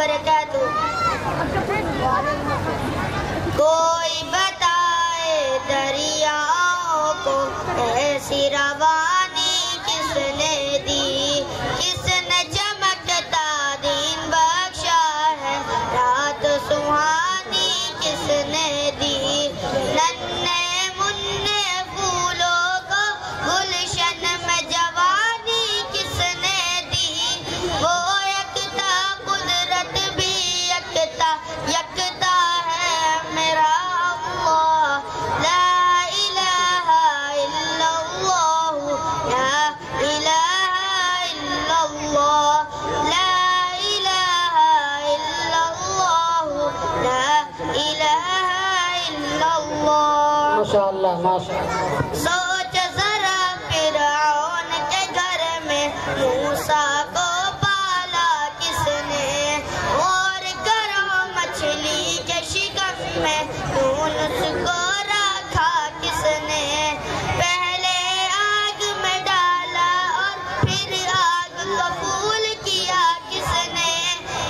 وبرکاتہ. کوئی بتائے دریاؤں کو ایسی روانی کس نے دی، کس نے چمکتا دین بخشا ہے، رات سہانی کس نے دی، ننھے منھے پھولوں کو گلشن میں جوانی کس نے دی، وہ یکتا قدرت بھی یکتا یکتا ہے میرا اللہ. لا الہ الا اللہ، لا الہ الا اللہ، لا الہ الا اللہ، لا الہ الا اللہ. ماشاءاللہ ماشاءاللہ. سوچ ذرا فرعون کے گھر میں موسیٰ کو پالا کس نے، اور کرو مچھلی کے شکم میں یونس کو رکھا کس نے، پہلے آگ میں ڈالا اور پھر آگ کو پھول کیا کس نے،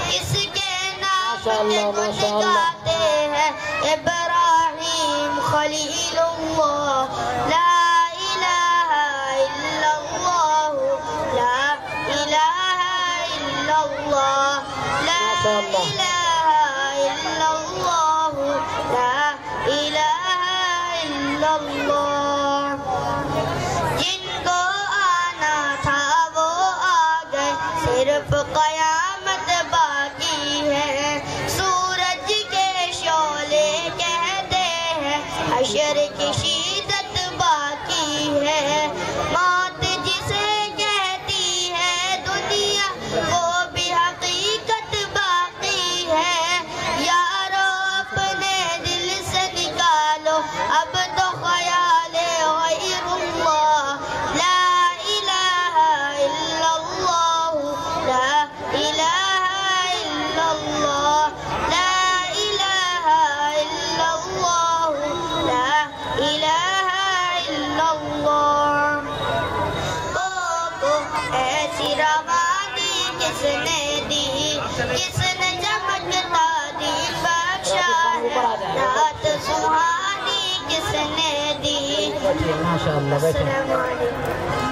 کس کے نام پہ کچھ گاتے ہیں ابراہیم خلیل اللہ. لا الہ الا اللہ، لا الہ الا اللہ، لا الہ الا اللہ، لا الہ الا اللہ. جن کو آنا تھا وہ آ گئے، صرف قیامت باقی ہے. سورج کے شعلے کہتے ہیں حشر کی شدت باقی ہے. موت جسے کہتی ہے دنیا وہ بھی حقیقت باقی ہے. یارو اپنے دل سے نکالو اب تو خیال غیر اللہ. لا الہ الا اللہ، لا الہ الا اللہ، لا الہ الا اللہ، لا الہ الا اللہ. ایسی روانی کس نے دی، کس نے چمکتا دین بخشا ہے، رات سہانی کس نے دی. ماشاءاللہ. السلام علیکم.